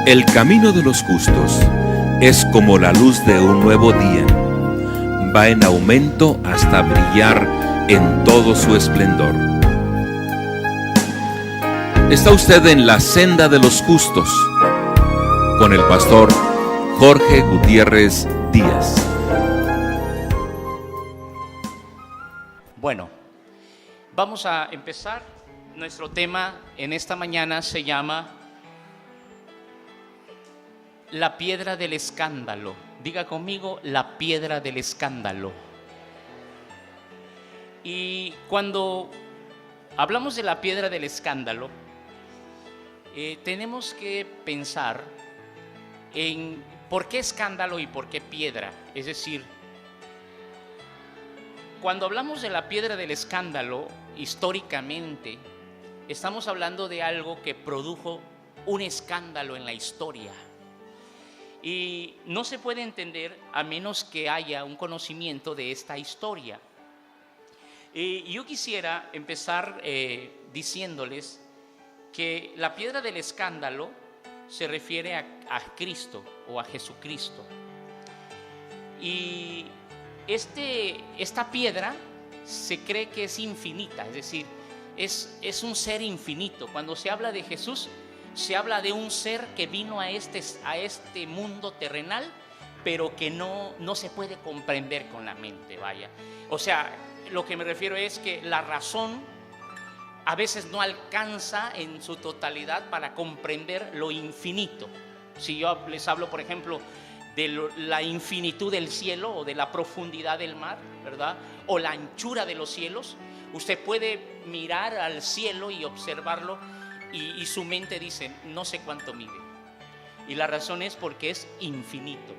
El camino de los justos es como la luz de un nuevo día. Va en aumento hasta brillar en todo su esplendor. Está usted en la senda de los justos con el pastor Jorge Gutiérrez Díaz. Bueno, vamos a empezar. Nuestro tema en esta mañana se llama la piedra del escándalo. Diga conmigo, la piedra del escándalo. Y cuando hablamos de la piedra del escándalo, tenemos que pensar en por qué escándalo y por qué piedra. Es decir, cuando hablamos de la piedra del escándalo, históricamente, estamos hablando de algo que produjo un escándalo en la historia. Y no se puede entender a menos que haya un conocimiento de esta historia. Yo quisiera empezar diciéndoles que la piedra del escándalo se refiere a Cristo o a Jesucristo. Y esta piedra se cree que es infinita, es decir, es un ser infinito. Cuando se habla de Jesús, se habla de un ser que vino a este mundo terrenal, pero que no se puede comprender con la mente, vaya. O sea, lo que me refiero es que la razón a veces no alcanza en su totalidad para comprender lo infinito. Si yo les hablo, por ejemplo, de la infinitud del cielo o de la profundidad del mar, ¿verdad? O la anchura de los cielos, usted puede mirar al cielo y observarlo y su mente dice, no sé cuánto mide. Y la razón es porque es infinito.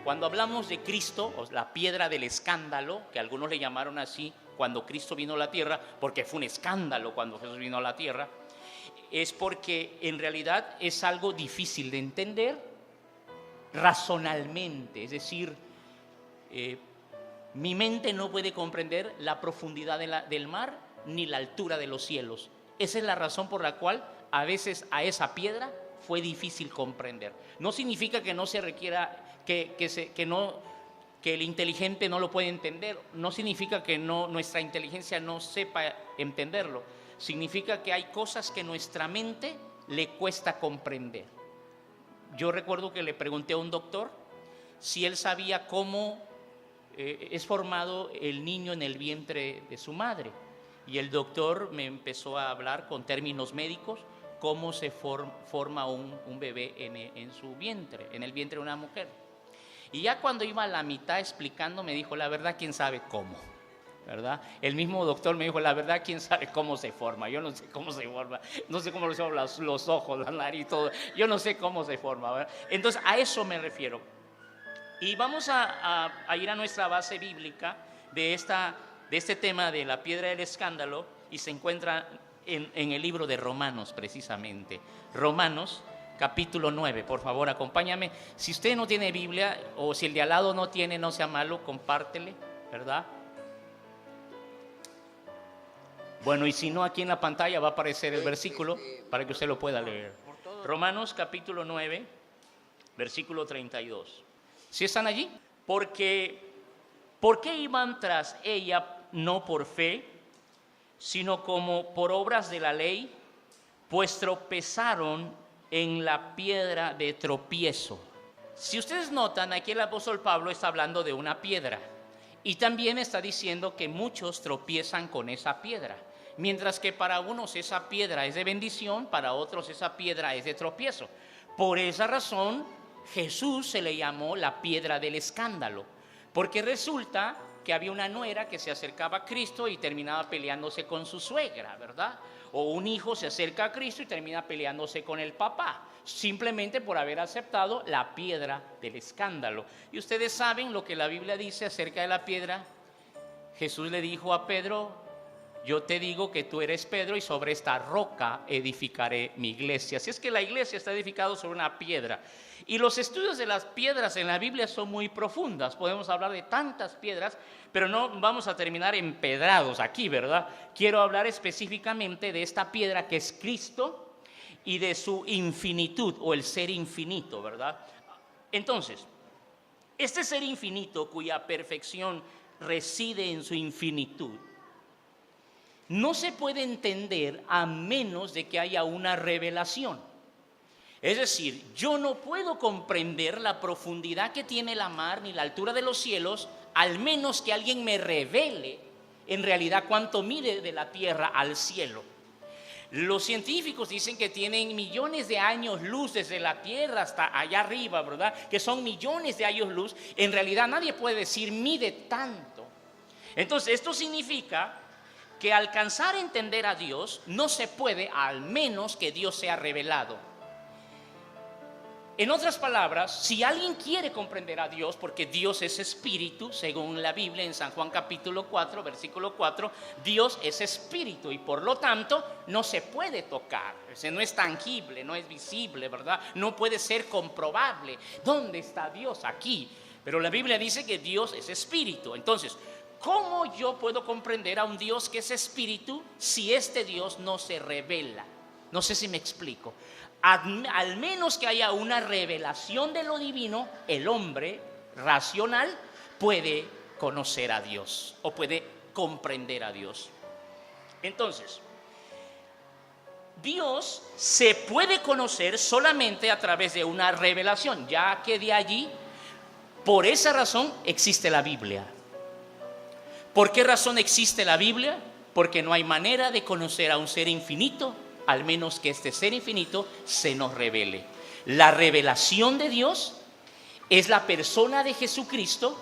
Cuando hablamos de Cristo, o la piedra del escándalo, que algunos le llamaron así cuando Cristo vino a la tierra, porque fue un escándalo cuando Jesús vino a la tierra, es porque en realidad es algo difícil de entender razonalmente. Es decir, mi mente no puede comprender la profundidad del mar ni la altura de los cielos. Esa es la razón por la cual a veces a esa piedra fue difícil comprender. No significa que no se requiera, que el inteligente no lo puede entender. No significa que nuestra inteligencia no sepa entenderlo. Significa que hay cosas que nuestra mente le cuesta comprender. Yo recuerdo que le pregunté a un doctor si él sabía cómo es formado el niño en el vientre de su madre. Y el doctor me empezó a hablar con términos médicos cómo se forma un bebé en su vientre, en el vientre de una mujer. Y ya cuando iba a la mitad explicando, me dijo, la verdad, ¿quién sabe cómo? ¿Verdad? El mismo doctor me dijo, la verdad, ¿quién sabe cómo se forma? Yo no sé cómo se forma, no sé cómo se forman los ojos, la nariz, todo. Yo no sé cómo se forma, ¿verdad? Entonces, a eso me refiero. Y vamos a ir a nuestra base bíblica de este tema de la piedra del escándalo, y se encuentra en el libro de Romanos, precisamente. Romanos, capítulo 9, por favor, acompáñame. Si usted no tiene Biblia, o si el de al lado no tiene, no sea malo, compártele, ¿verdad? Bueno, y si no, aquí en la pantalla va a aparecer el versículo para que usted lo pueda leer. Romanos, capítulo 9, versículo 32. ¿Sí están allí? ¿Por qué iban tras ella no por fe, sino como por obras de la ley? Pues tropezaron en la piedra de tropiezo. Si ustedes notan, aquí el apóstol Pablo está hablando de una piedra, y también está diciendo que muchos tropiezan con esa piedra, mientras que para unos esa piedra es de bendición, para otros esa piedra es de tropiezo. Por esa razón Jesús se le llamó la piedra del escándalo, porque resulta que había una nuera que se acercaba a Cristo y terminaba peleándose con su suegra, ¿verdad? O un hijo se acerca a Cristo y termina peleándose con el papá, simplemente por haber aceptado la piedra del escándalo. Y ustedes saben lo que la Biblia dice acerca de la piedra. Jesús le dijo a Pedro, yo te digo que tú eres Pedro y sobre esta roca edificaré mi iglesia. Así es que la iglesia está edificada sobre una piedra. Y los estudios de las piedras en la Biblia son muy profundas. Podemos hablar de tantas piedras, pero no vamos a terminar empedrados aquí, ¿verdad? Quiero hablar específicamente de esta piedra que es Cristo y de su infinitud o el ser infinito, ¿verdad? Entonces, este ser infinito cuya perfección reside en su infinitud, no se puede entender a menos de que haya una revelación. Es decir, yo no puedo comprender la profundidad que tiene la mar ni la altura de los cielos, al menos que alguien me revele en realidad cuánto mide de la tierra al cielo. Los científicos dicen que tienen millones de años luz desde la tierra hasta allá arriba, ¿verdad? Que son millones de años luz. En realidad nadie puede decir mide tanto. Entonces esto significa que alcanzar a entender a Dios no se puede, al menos que Dios sea revelado. En otras palabras, si alguien quiere comprender a Dios, porque Dios es espíritu, según la Biblia en San Juan capítulo 4, versículo 4, Dios es espíritu y por lo tanto no se puede tocar, no es tangible, no es visible, ¿verdad? No puede ser comprobable. ¿Dónde está Dios? Aquí. Pero la Biblia dice que Dios es espíritu. Entonces, ¿cómo yo puedo comprender a un Dios que es espíritu si este Dios no se revela? No sé si me explico. Al menos que haya una revelación de lo divino, el hombre racional puede conocer a Dios o puede comprender a Dios. Entonces, Dios se puede conocer solamente a través de una revelación, ya que de allí, por esa razón, existe la Biblia. ¿Por qué razón existe la Biblia? Porque no hay manera de conocer a un ser infinito al menos que este ser infinito se nos revele. La revelación de Dios es la persona de Jesucristo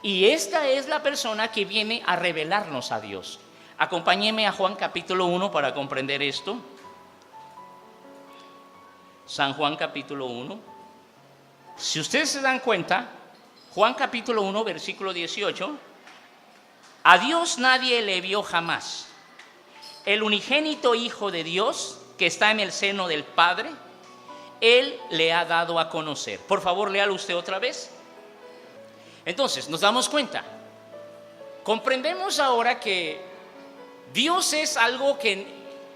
y esta es la persona que viene a revelarnos a Dios. Acompáñenme a Juan capítulo 1 para comprender esto. San Juan capítulo 1. Si ustedes se dan cuenta, Juan capítulo 1 versículo 18, a Dios nadie le vio jamás. El unigénito Hijo de Dios, que está en el seno del Padre, Él le ha dado a conocer. Por favor, léalo usted otra vez. Entonces, nos damos cuenta. Comprendemos ahora que Dios es algo que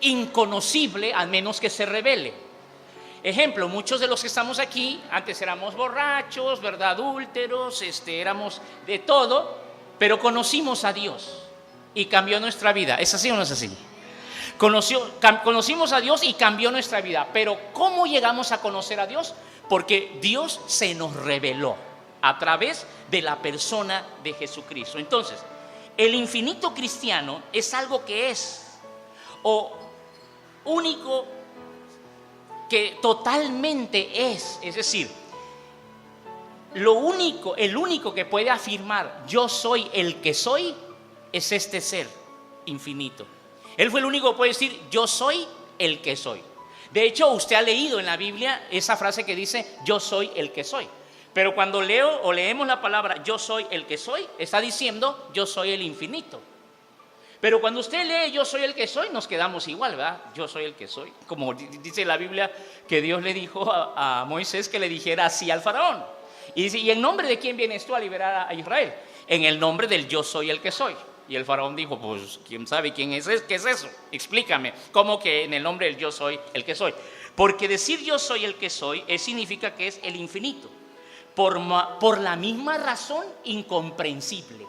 inconocible, al menos que se revele. Ejemplo, muchos de los que estamos aquí, antes éramos borrachos, ¿verdad? Adúlteros, éramos de todo, pero conocimos a Dios y cambió nuestra vida. ¿Es así o no es así? Conocimos a Dios y cambió nuestra vida. Pero ¿cómo llegamos a conocer a Dios? Porque Dios se nos reveló a través de la persona de Jesucristo. Entonces, el infinito cristiano es algo que es o único, que totalmente es decir, el único que puede afirmar yo soy el que soy es este ser infinito. Él fue el único que puede decir yo soy el que soy. De hecho, usted ha leído en la Biblia esa frase que dice yo soy el que soy. Pero cuando leemos la palabra yo soy el que soy, está diciendo yo soy el infinito. Pero cuando usted lee yo soy el que soy, nos quedamos igual, ¿verdad? Yo soy el que soy. Como dice la Biblia que Dios le dijo a Moisés que le dijera así al faraón. Y dice, ¿y en nombre de quién vienes tú a liberar a Israel? En el nombre del yo soy el que soy. Y el faraón dijo, pues, ¿quién sabe quién es? ¿Qué es eso? Explícame. ¿Cómo que en el nombre del yo soy el que soy? Porque decir yo soy el que soy significa que es el infinito. Por la misma razón incomprensible,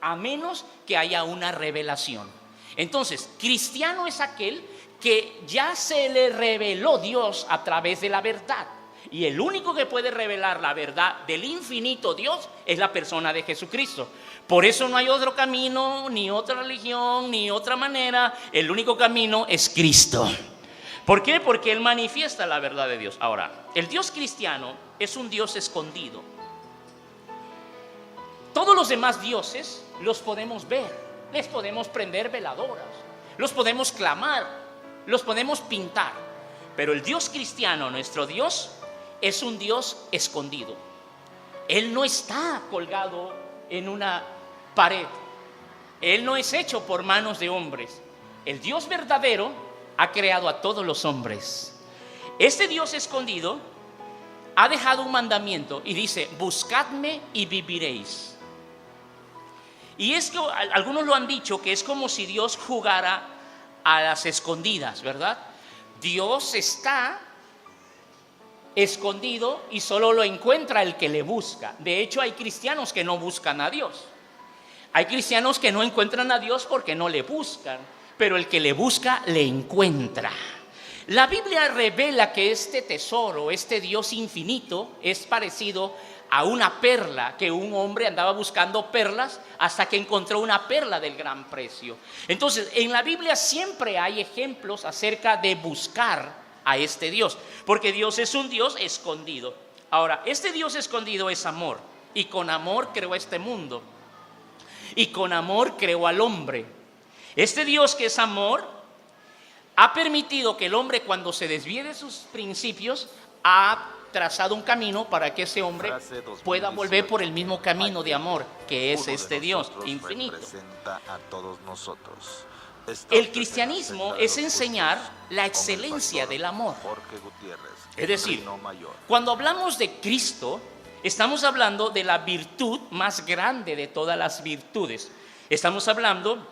a menos que haya una revelación. Entonces, cristiano es aquel que ya se le reveló Dios a través de la verdad. Y el único que puede revelar la verdad del infinito Dios es la persona de Jesucristo. Por eso no hay otro camino, ni otra religión, ni otra manera. El único camino es Cristo. ¿Por qué? Porque Él manifiesta la verdad de Dios. Ahora, el Dios cristiano es un Dios escondido. Todos los demás dioses los podemos ver, les podemos prender veladoras, los podemos clamar, los podemos pintar. Pero el Dios cristiano, nuestro Dios, es un Dios escondido. Él no está colgado en una pared. Él no es hecho por manos de hombres. El Dios verdadero ha creado a todos los hombres. Este Dios escondido ha dejado un mandamiento y dice, buscadme y viviréis. Y es que algunos lo han dicho que es como si Dios jugara a las escondidas, ¿verdad? Dios está escondido y solo lo encuentra el que le busca. De hecho, hay cristianos que no buscan a Dios. Hay cristianos que no encuentran a Dios porque no le buscan, pero el que le busca le encuentra. La Biblia revela que este tesoro, este Dios infinito, es parecido a una perla, que un hombre andaba buscando perlas hasta que encontró una perla del gran precio. Entonces, en la Biblia siempre hay ejemplos acerca de buscar a este Dios, porque Dios es un Dios escondido. Ahora, este Dios escondido es amor, y con amor creó este mundo, y con amor creó al hombre. Este Dios que es amor ha permitido que el hombre, cuando se desvíe de sus principios, ha trazado un camino para que ese hombre pueda volver por el mismo camino de amor que es este Dios infinito. El cristianismo es enseñar la excelencia del amor. Es decir, cuando hablamos de Cristo, estamos hablando de la virtud más grande de todas las virtudes. Estamos hablando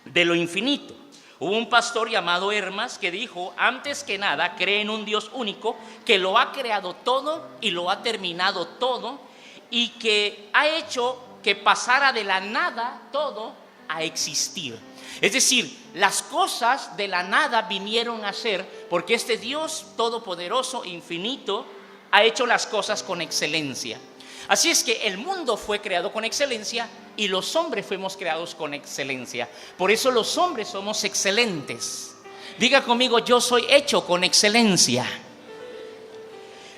de lo infinito. Hubo un pastor llamado Hermas que dijo: antes que nada, cree en un Dios único que lo ha creado todo y lo ha terminado todo, y que ha hecho que pasara de la nada todo a existir. Es decir, las cosas de la nada vinieron a ser porque este Dios todopoderoso, infinito, ha hecho las cosas con excelencia. Así es que el mundo fue creado con excelencia y los hombres fuimos creados con excelencia. Por eso los hombres somos excelentes. Diga conmigo: yo soy hecho con excelencia.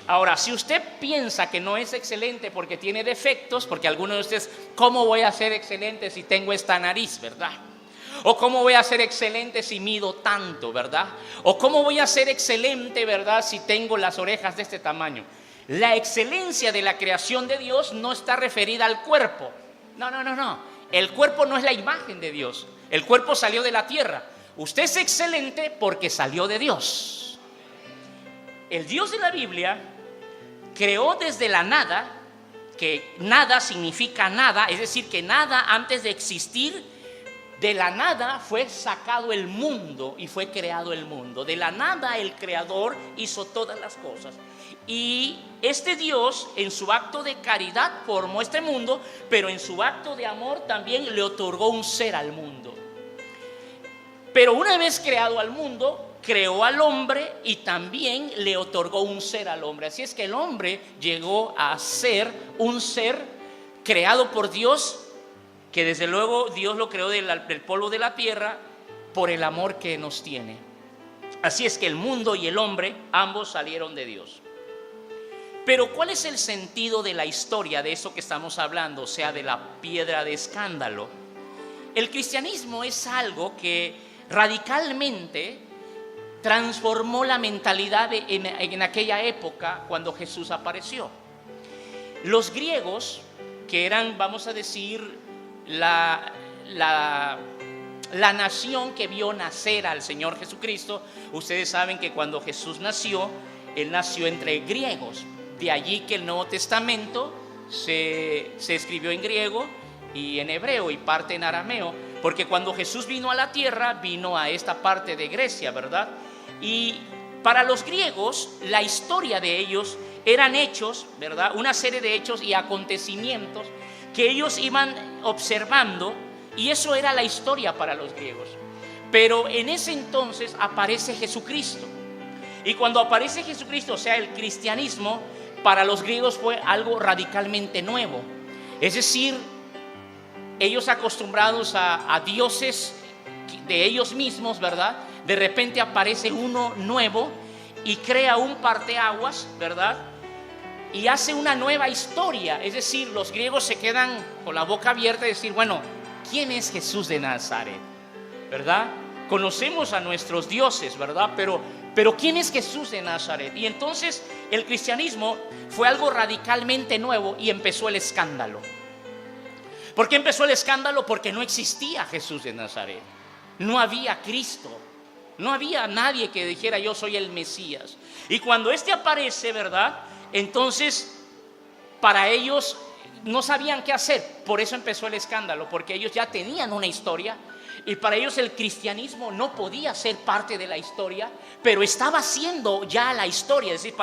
Ahora, si usted piensa que no es excelente porque tiene defectos, porque algunos de ustedes: ¿cómo voy a ser excelente si tengo esta nariz, verdad? O ¿cómo voy a ser excelente si mido tanto, verdad? O ¿cómo voy a ser excelente, verdad, si tengo las orejas de este tamaño? La excelencia de la creación de Dios no está referida al cuerpo. No. El cuerpo no es la imagen de Dios. El cuerpo salió de la tierra. Usted es excelente porque salió de Dios. El Dios de la Biblia creó desde la nada, que nada significa nada, es decir, que nada antes de existir. De la nada fue sacado el mundo y fue creado el mundo. De la nada el Creador hizo todas las cosas. Y este Dios, en su acto de caridad, formó este mundo, pero en su acto de amor también le otorgó un ser al mundo. Pero una vez creado al mundo, creó al hombre y también le otorgó un ser al hombre. Así es que el hombre llegó a ser un ser creado por Dios, que desde luego Dios lo creó del polvo de la tierra por el amor que nos tiene. Así es que el mundo y el hombre, ambos salieron de Dios. Pero ¿cuál es el sentido de la historia de eso que estamos hablando? O sea, de la piedra de escándalo. El cristianismo es algo que radicalmente transformó la mentalidad en aquella época cuando Jesús apareció. Los griegos, que eran, vamos a decir, la nación que vio nacer al Señor Jesucristo. Ustedes saben que cuando Jesús nació, Él nació entre griegos. De allí que el Nuevo Testamento se escribió en griego y en hebreo y parte en arameo, porque cuando Jesús vino a la tierra, vino a esta parte de Grecia, ¿verdad? Y para los griegos, la historia de ellos eran hechos, ¿verdad? Una serie de hechos y acontecimientos que ellos iban observando, y eso era la historia para los griegos. Pero en ese entonces aparece Jesucristo, y cuando aparece Jesucristo, o sea, el cristianismo, para los griegos fue algo radicalmente nuevo. Es decir, ellos acostumbrados a dioses de ellos mismos, ¿verdad? De repente aparece uno nuevo y crea un parteaguas, ¿verdad? Y hace una nueva historia. Es decir, los griegos se quedan con la boca abierta y decir: bueno, ¿quién es Jesús de Nazaret? ¿Verdad? Conocemos a nuestros dioses, ¿verdad? Pero ¿quién es Jesús de Nazaret? Y entonces el cristianismo fue algo radicalmente nuevo y empezó el escándalo. ¿Por qué empezó el escándalo? Porque no existía Jesús de Nazaret. No había Cristo. No había nadie que dijera: yo soy el Mesías. Y cuando este aparece, ¿verdad? Entonces, para ellos no sabían qué hacer. Por eso empezó el escándalo, porque ellos ya tenían una historia. Y para ellos el cristianismo no podía ser parte de la historia, pero estaba siendo ya la historia. Es decir,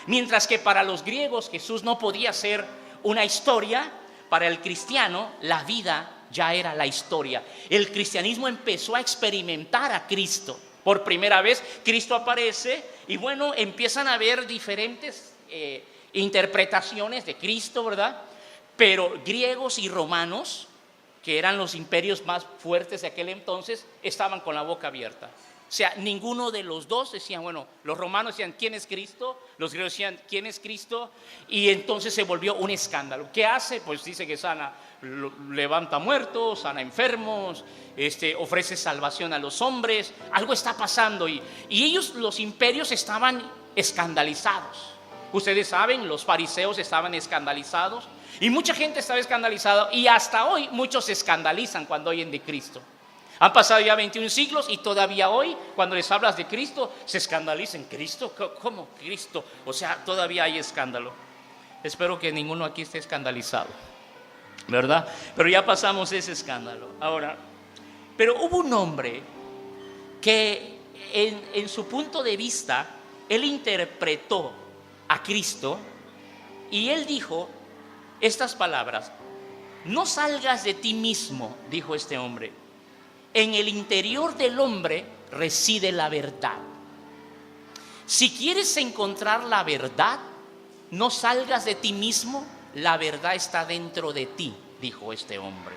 mientras que para los griegos Jesús no podía ser una historia, para el cristiano la vida ya era la historia. El cristianismo empezó a experimentar a Cristo. Por primera vez Cristo aparece y bueno, empiezan a haber diferentes interpretaciones de Cristo, ¿verdad? Pero griegos y romanos, que eran los imperios más fuertes de aquel entonces, estaban con la boca abierta. O sea, ninguno de los dos decían, bueno, los romanos decían, ¿quién es Cristo? Los griegos decían, ¿quién es Cristo? Y entonces se volvió un escándalo. ¿Qué hace? Pues dice que sana, levanta muertos, sana enfermos, ofrece salvación a los hombres. Algo está pasando y ellos, los imperios, estaban escandalizados. Ustedes saben, los fariseos estaban escandalizados y mucha gente estaba escandalizada y hasta hoy muchos se escandalizan cuando oyen de Cristo. Han pasado ya 21 siglos y todavía hoy cuando les hablas de Cristo se escandalizan. ¿Cristo? ¿Cómo Cristo? O sea, todavía hay escándalo. Espero que ninguno aquí esté escandalizado, ¿verdad? Pero ya pasamos ese escándalo. Ahora, pero hubo un hombre que en su punto de vista, él interpretó a Cristo y él dijo estas palabras: no salgas de ti mismo, dijo este hombre. En el interior del hombre reside la verdad. Si quieres encontrar la verdad, no salgas de ti mismo, la verdad está dentro de ti, dijo este hombre.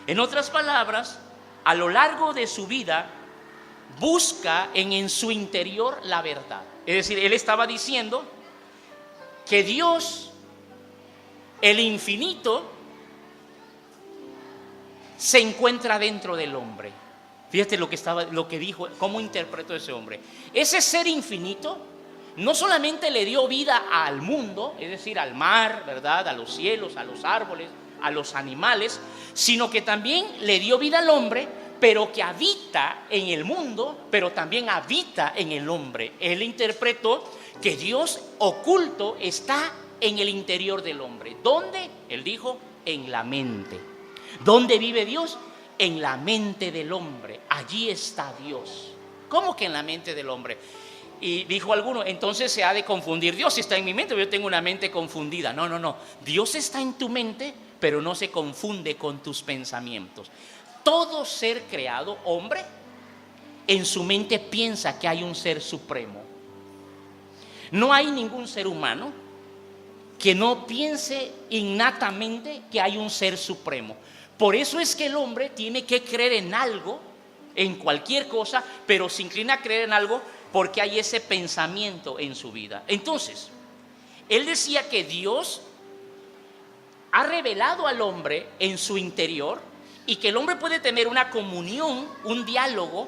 En otras palabras, a lo largo de su vida, busca en su interior la verdad. Es decir, él estaba diciendo que Dios, el infinito, se encuentra dentro del hombre. Fíjate lo que dijo, cómo interpretó ese hombre. Ese ser infinito no solamente le dio vida al mundo, es decir, al mar, ¿verdad?, a los cielos, a los árboles, a los animales, sino que también le dio vida al hombre, pero que habita en el mundo, pero también habita en el hombre. Él interpretó que Dios oculto está en el interior del hombre. ¿Dónde? Él dijo, en la mente. ¿Dónde vive Dios? En la mente del hombre. Allí está Dios. ¿Cómo que en la mente del hombre? Y dijo alguno, entonces se ha de confundir. Dios está en mi mente, yo tengo una mente confundida. No. Dios está en tu mente, pero no se confunde con tus pensamientos. Todo ser creado, hombre, en su mente piensa que hay un ser supremo. No hay ningún ser humano que no piense innatamente que hay un ser supremo. Por eso es que el hombre tiene que creer en algo, en cualquier cosa, pero se inclina a creer en algo porque hay ese pensamiento en su vida. Entonces, él decía que Dios ha revelado al hombre en su interior y que el hombre puede tener una comunión, un diálogo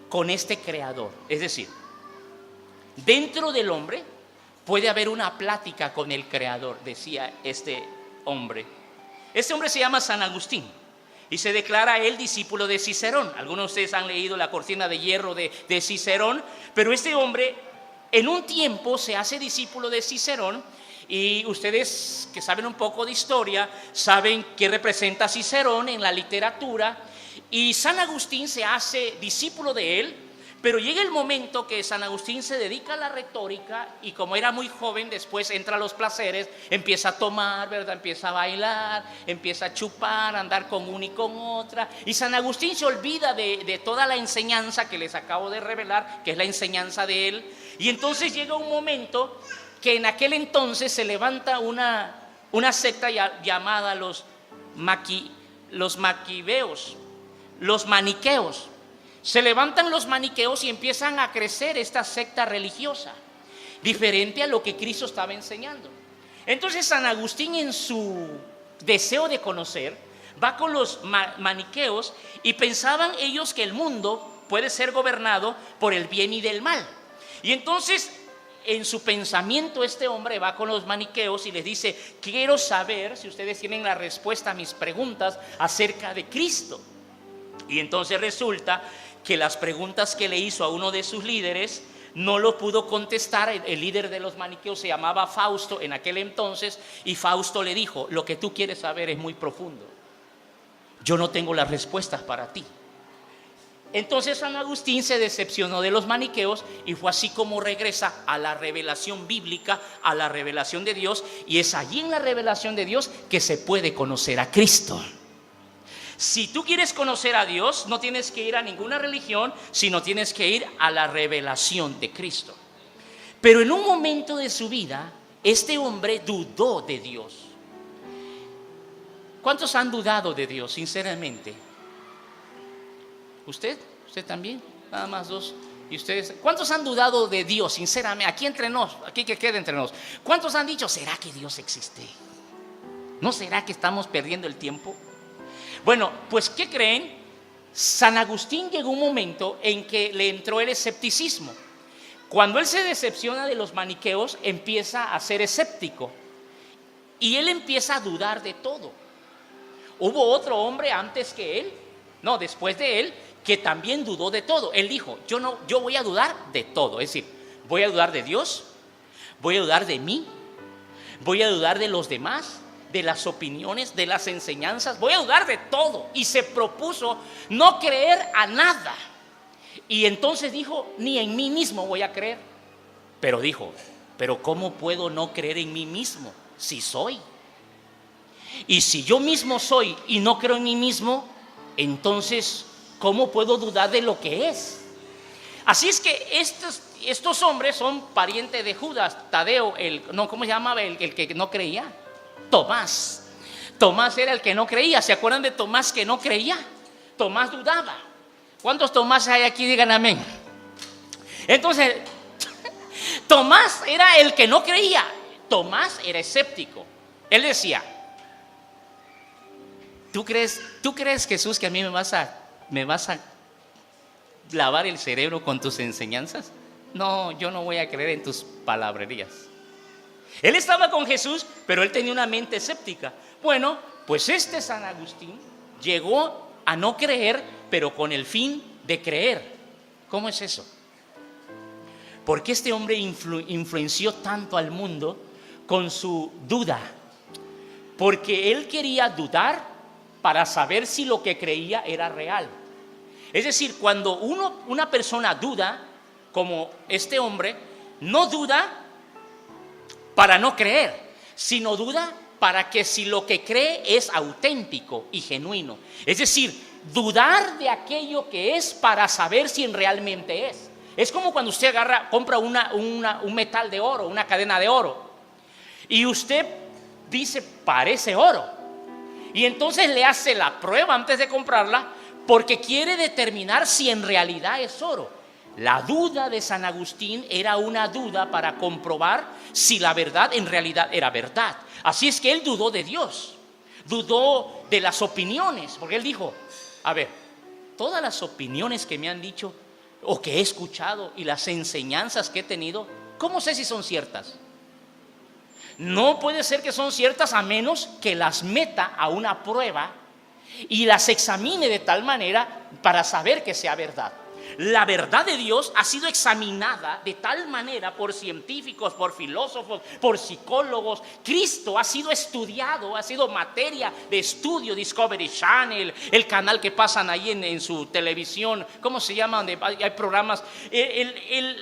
con este creador. Es decir, dentro del hombre puede haber una plática con el creador, decía este hombre. Este hombre se llama San Agustín y se declara él discípulo de Cicerón. Algunos de ustedes han leído la cortina de hierro de Cicerón, pero este hombre en un tiempo se hace discípulo de Cicerón. Y ustedes que saben un poco de historia saben qué representa Cicerón en la literatura. Y San Agustín se hace discípulo de él, pero llega el momento que San Agustín se dedica a la retórica y como era muy joven, después entra a los placeres, empieza a tomar, ¿verdad?, empieza a bailar, empieza a chupar, a andar con una y con otra. Y San Agustín se olvida de toda la enseñanza que les acabo de revelar, que es la enseñanza de él. Y entonces llega un momento que en aquel entonces se levanta una secta llamada los maquiveos, los maniqueos. Se levantan los maniqueos y empiezan a crecer esta secta religiosa, diferente a lo que Cristo estaba enseñando. Entonces San Agustín, en su deseo de conocer, va con los maniqueos y pensaban ellos que el mundo puede ser gobernado por el bien y del mal. Y entonces, en su pensamiento, este hombre va con los maniqueos y les dice: quiero saber si ustedes tienen la respuesta a mis preguntas acerca de Cristo. Y entonces resulta que las preguntas que le hizo a uno de sus líderes no lo pudo contestar. El líder de los maniqueos se llamaba Fausto en aquel entonces, y Fausto le dijo: lo que tú quieres saber es muy profundo, yo no tengo las respuestas para ti, Entonces San Agustín se decepcionó de los maniqueos y fue así como regresa a la revelación bíblica, a la revelación de Dios, y es allí en la revelación de Dios que se puede conocer a Cristo. Si tú quieres conocer a Dios, no tienes que ir a ninguna religión, sino tienes que ir a la revelación de Cristo. Pero en un momento de su vida, este hombre dudó de Dios. ¿Cuántos han dudado de Dios, sinceramente? ¿Usted? ¿Usted también? Nada más dos. ¿Y ustedes? ¿Cuántos han dudado de Dios, sinceramente? Aquí entre nos, aquí que quede entre nos. ¿Cuántos han dicho, ¿será que Dios existe? ¿No será que estamos perdiendo el tiempo? Bueno, pues ¿qué creen? San Agustín llegó un momento en que le entró el escepticismo. Cuando él se decepciona de los maniqueos, empieza a ser escéptico. Y él empieza a dudar de todo. Hubo otro hombre antes que él, no, después de él, que también dudó de todo. Él dijo, yo voy a dudar de todo. Es decir, voy a dudar de Dios, voy a dudar de mí, voy a dudar de los demás, de las opiniones, de las enseñanzas, voy a dudar de todo. Y se propuso no creer a nada. Y entonces dijo, ni en mí mismo voy a creer. Pero dijo, pero ¿cómo puedo no creer en mí mismo si soy? Y si yo mismo soy y no creo en mí mismo, entonces ¿cómo puedo dudar de lo que es? Así es que estos hombres son parientes de Judas, Tadeo, ¿cómo se llamaba el que no creía? Tomás. Tomás era el que no creía. ¿Se acuerdan de Tomás que no creía? Tomás dudaba. ¿Cuántos Tomás hay aquí? Digan amén. Entonces, Tomás era el que no creía. Tomás era escéptico. Él decía, ¿Tú crees, Jesús, que a mí me vas a lavar el cerebro con tus enseñanzas? No, yo no voy a creer en tus palabrerías. Él estaba con Jesús, pero él tenía una mente escéptica. Bueno, pues San Agustín llegó a no creer, pero con el fin de creer. ¿Cómo es eso? ¿Por qué este hombre influenció tanto al mundo con su duda? Porque él quería dudar para saber si lo que creía era real. Es decir, cuando una persona duda, como este hombre, no duda para no creer, sino duda para que si lo que cree es auténtico y genuino. Es decir, dudar de aquello que es para saber si realmente es. Es como cuando usted compra un metal de oro, una cadena de oro, y usted dice, parece oro. Y entonces le hace la prueba antes de comprarla porque quiere determinar si en realidad es oro. La duda de San Agustín era una duda para comprobar si la verdad en realidad era verdad. Así es que él dudó de Dios, dudó de las opiniones, porque él dijo, a ver, todas las opiniones que me han dicho o que he escuchado y las enseñanzas que he tenido, ¿cómo sé si son ciertas? No puede ser que son ciertas a menos que las meta a una prueba y las examine de tal manera para saber que sea verdad. La verdad de Dios ha sido examinada de tal manera por científicos, por filósofos, por psicólogos. Cristo ha sido estudiado, ha sido materia de estudio. Discovery Channel, el canal que pasan ahí en su televisión, ¿cómo se llama? Donde hay programas.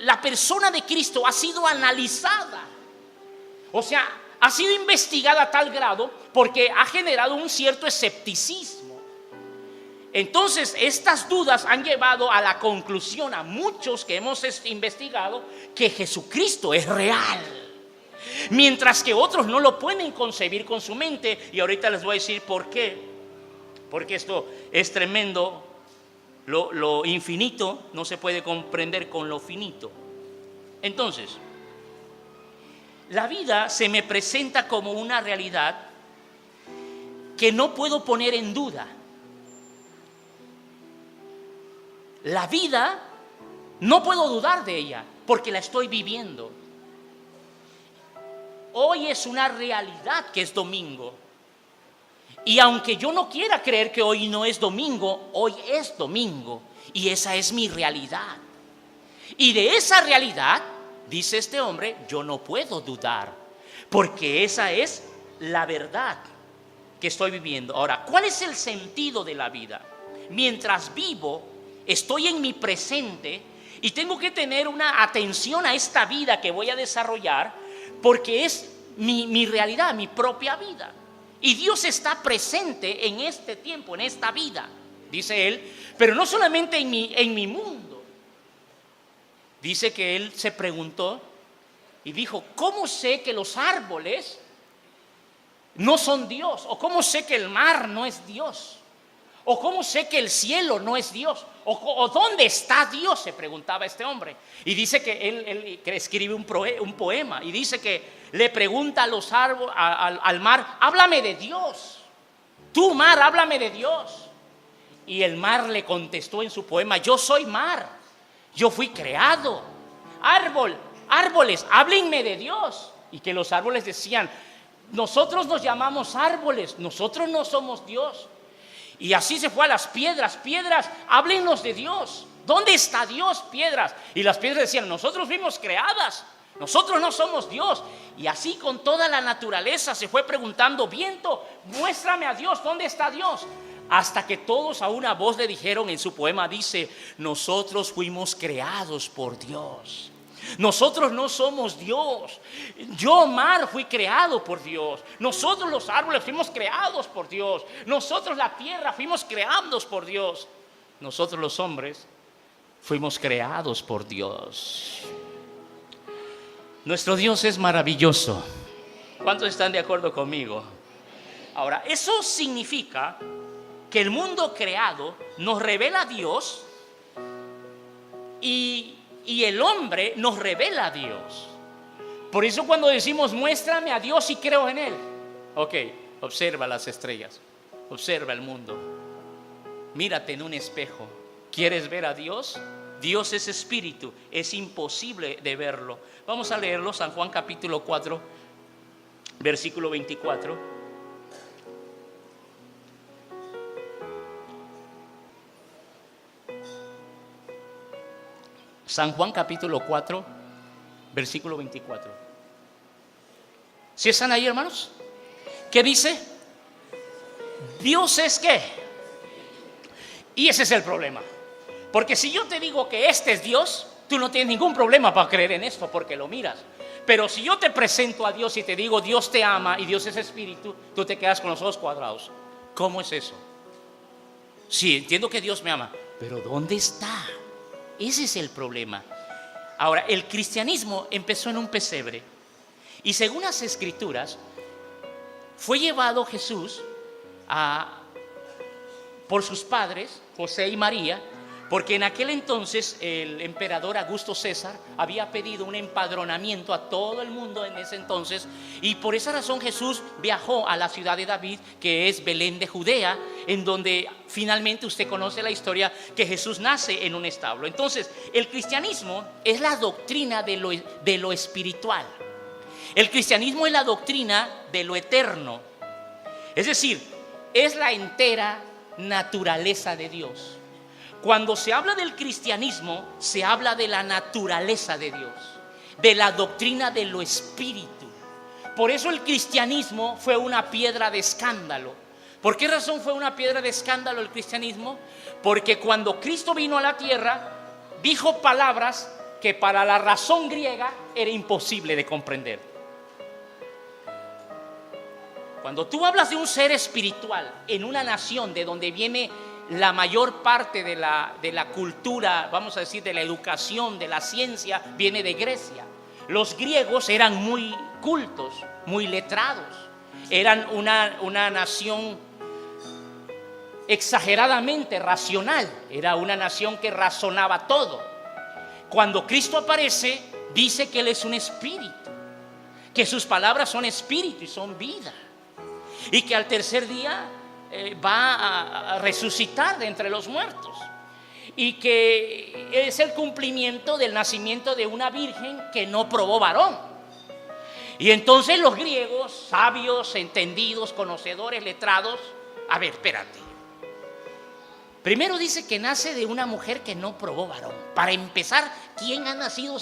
La persona de Cristo ha sido analizada. O sea, ha sido investigada a tal grado porque ha generado un cierto escepticismo. Entonces, estas dudas han llevado a la conclusión a muchos que hemos investigado que Jesucristo es real. Mientras que otros no lo pueden concebir con su mente. Y ahorita les voy a decir por qué. Porque esto es tremendo. Lo infinito no se puede comprender con lo finito. Entonces, la vida se me presenta como una realidad que no puedo poner en duda. La vida no puedo dudar de ella porque la estoy viviendo. Hoy es una realidad que es domingo. Y aunque yo no quiera creer que hoy no es domingo, hoy es domingo. Y esa es mi realidad. Y de esa realidad, dice este hombre, yo no puedo dudar, porque esa es la verdad que estoy viviendo. Ahora, ¿cuál es el sentido de la vida? Mientras vivo, estoy en mi presente y tengo que tener una atención a esta vida que voy a desarrollar, porque es mi realidad, mi propia vida. Y Dios está presente en este tiempo, en esta vida, dice él, pero no solamente en mi mundo. Dice que él se preguntó y dijo, ¿cómo sé que los árboles no son Dios? ¿O cómo sé que el mar no es Dios? ¿O cómo sé que el cielo no es Dios? ¿O dónde está Dios?, se preguntaba este hombre. Y dice que él escribe un poema y dice que le pregunta a los árboles, al mar, háblame de Dios. Tú, mar, háblame de Dios. Y el mar le contestó en su poema, yo soy mar, yo fui creado. Árboles, háblenme de Dios. Y que los árboles decían, nosotros nos llamamos árboles, nosotros no somos Dios. Y así se fue a las piedras, háblenos de Dios. ¿Dónde está Dios, piedras? Y las piedras decían, nosotros fuimos creadas, nosotros no somos Dios. Y así con toda la naturaleza se fue preguntando, viento, muéstrame a Dios, ¿dónde está Dios? Hasta que todos a una voz le dijeron, en su poema dice, nosotros fuimos creados por Dios. Nosotros no somos Dios. Yo, mar, fui creado por Dios. Nosotros los árboles fuimos creados por Dios. Nosotros la tierra fuimos creados por Dios. Nosotros los hombres fuimos creados por Dios. Nuestro Dios es maravilloso. ¿Cuántos están de acuerdo conmigo? Ahora, eso significa que el mundo creado nos revela a Dios y el hombre nos revela a Dios. Por eso cuando decimos muéstrame a Dios y creo en Él, ok, observa las estrellas, observa el mundo, mírate en un espejo. ¿Quieres ver a Dios? Dios es espíritu, es imposible de verlo. Vamos a leerlo, San Juan capítulo 4, versículo 24. San Juan capítulo 4, versículo 24. ¿Sí están ahí, hermanos? ¿Qué dice? Dios es ¿qué? Y ese es el problema. Porque si yo te digo que este es Dios, tú no tienes ningún problema para creer en esto porque lo miras. Pero si yo te presento a Dios y te digo Dios te ama y Dios es espíritu, tú te quedas con los ojos cuadrados. ¿Cómo es eso? Sí, entiendo que Dios me ama, pero ¿dónde está? Ese es el problema. Ahora, el cristianismo empezó en un pesebre y según las escrituras fue llevado Jesús por sus padres, José y María, porque en aquel entonces el emperador Augusto César había pedido un empadronamiento a todo el mundo en ese entonces, y por esa razón Jesús viajó a la ciudad de David, que es Belén de Judea, en donde finalmente usted conoce la historia que Jesús nace en un establo. Entonces, el cristianismo es la doctrina de lo espiritual. El cristianismo es la doctrina de lo eterno. Es decir, es la entera naturaleza de Dios. Cuando se habla del cristianismo, se habla de la naturaleza de Dios, de la doctrina de lo espíritu. Por eso el cristianismo fue una piedra de escándalo. ¿Por qué razón fue una piedra de escándalo el cristianismo? Porque cuando Cristo vino a la tierra, dijo palabras que para la razón griega era imposible de comprender. Cuando tú hablas de un ser espiritual en una nación de donde viene la mayor parte de la cultura, vamos a decir, de la educación, de la ciencia, viene de Grecia. Los griegos eran muy cultos, muy letrados. Eran una nación exageradamente racional. Era una nación que razonaba todo. Cuando Cristo aparece, dice que Él es un espíritu, que sus palabras son espíritu y son vida, y que al tercer día va a resucitar de entre los muertos, y que es el cumplimiento del nacimiento de una virgen que no probó varón. Y entonces los griegos, sabios, entendidos, conocedores, letrados, a ver, espérate. Primero dice que nace de una mujer que no probó varón. Para empezar, ¿quién ha nacido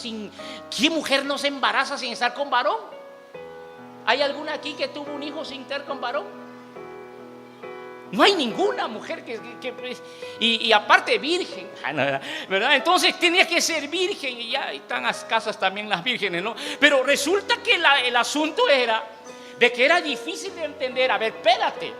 qué mujer no se embaraza sin estar con varón? ¿Hay alguna aquí que tuvo un hijo sin estar con varón? No hay ninguna mujer y aparte virgen, ¿verdad? Entonces tenía que ser virgen, y ya están escasas también las vírgenes, ¿no? Pero resulta que el asunto era de que era difícil de entender. A ver, espérate,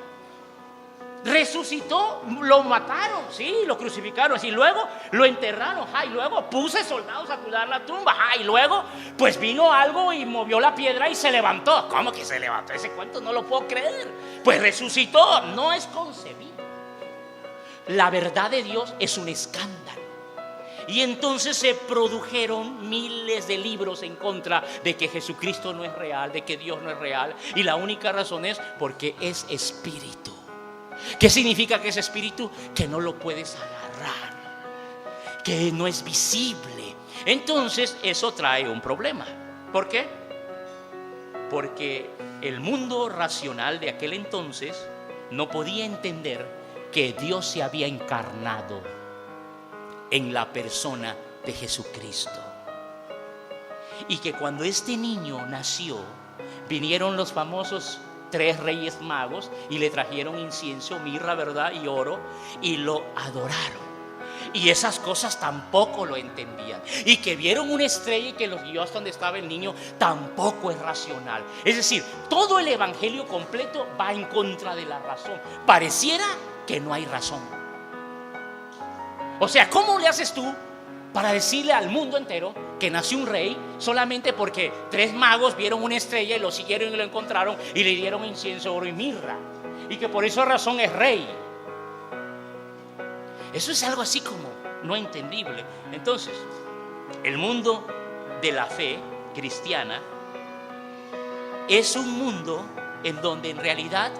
resucitó, lo mataron, sí, lo crucificaron, y luego lo enterraron, y luego puse soldados a cuidar la tumba, y luego pues vino algo y movió la piedra y se levantó. ¿Cómo que se levantó? Ese cuento no lo puedo creer. Pues resucitó. No es concebido. La verdad de Dios es un escándalo. Y entonces se produjeron miles de libros en contra de que Jesucristo no es real, de que Dios no es real, y la única razón es porque es espíritu. ¿Qué significa que es espíritu? Que no lo puedes agarrar, que no es visible. Entonces eso trae un problema. ¿Por qué? Porque el mundo racional de aquel entonces no podía entender que Dios se había encarnado en la persona de Jesucristo, y que cuando este niño nació, vinieron los famosos 3 reyes magos y le trajeron incienso, mirra, ¿verdad?, y oro, y lo adoraron. Y esas cosas tampoco lo entendían. Y que vieron una estrella y que los guió hasta donde estaba el niño, tampoco es racional. Es decir, todo el evangelio completo va en contra de la razón. Pareciera que no hay razón. O sea, ¿cómo le haces tú para decirle al mundo entero que nació un rey solamente porque 3 magos vieron una estrella y lo siguieron y lo encontraron y le dieron incienso, oro y mirra, y que por esa razón es rey? Eso es algo así como no entendible. Entonces, el mundo de la fe cristiana es un mundo en donde en realidad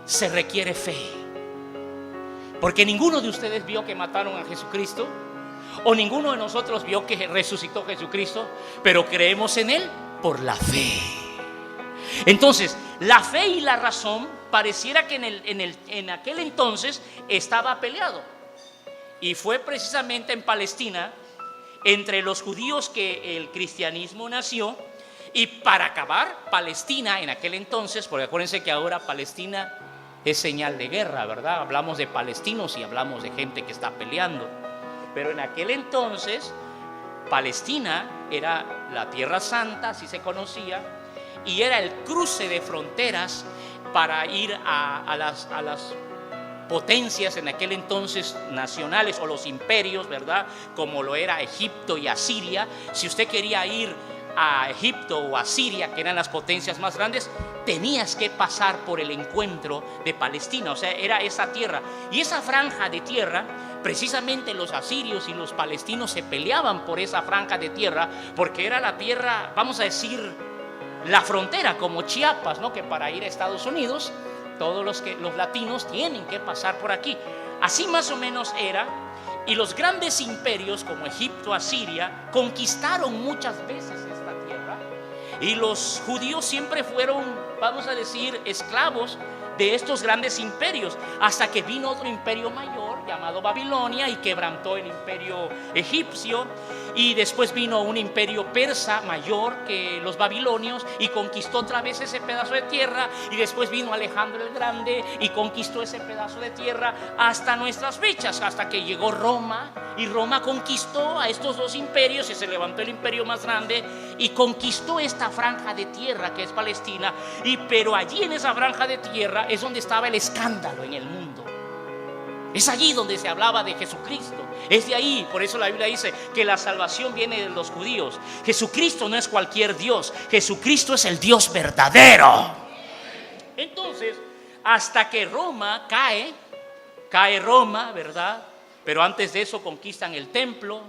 se requiere fe. Porque ninguno de ustedes vio que mataron a Jesucristo, o ninguno de nosotros vio que resucitó Jesucristo, pero creemos en Él por la fe. Entonces, la fe y la razón pareciera que en aquel entonces estaba peleado. Y fue precisamente en Palestina, entre los judíos, que el cristianismo nació. Y para acabar, Palestina en aquel entonces, porque acuérdense que ahora Palestina es señal de guerra, ¿verdad? Hablamos de palestinos y hablamos de gente que está peleando. Pero en aquel entonces, Palestina era la Tierra Santa, así se conocía, y era el cruce de fronteras para ir a las potencias en aquel entonces nacionales, o los imperios, ¿verdad?, como lo era Egipto y Asiria. Si usted quería ir a Egipto o a Siria, que eran las potencias más grandes, tenías que pasar por el encuentro de Palestina. O sea, era esa tierra. Y esa franja de tierra, precisamente los asirios y los palestinos se peleaban por esa franja de tierra, porque era la tierra, vamos a decir, la frontera, como Chiapas, ¿no?, que para ir a Estados Unidos todos los latinos tienen que pasar por aquí. Así más o menos era. Y los grandes imperios como Egipto, Asiria, conquistaron muchas veces esta tierra, y los judíos siempre fueron, vamos a decir, esclavos de estos grandes imperios, hasta que vino otro imperio mayor llamado Babilonia y quebrantó el imperio egipcio. Y después vino un imperio persa mayor que los babilonios y conquistó otra vez ese pedazo de tierra. Y después vino Alejandro el Grande y conquistó ese pedazo de tierra hasta nuestras fechas, hasta que llegó Roma. Y Roma conquistó a estos 2 imperios y se levantó el imperio más grande y conquistó esta franja de tierra que es Palestina. Pero allí en esa franja de tierra es donde estaba el escándalo en el mundo. Es allí donde se hablaba de Jesucristo. Es de ahí, por eso la Biblia dice que la salvación viene de los judíos. Jesucristo no es cualquier Dios. Jesucristo es el Dios verdadero. Entonces, hasta que Roma cae Roma, ¿verdad? Pero antes de eso conquistan el templo.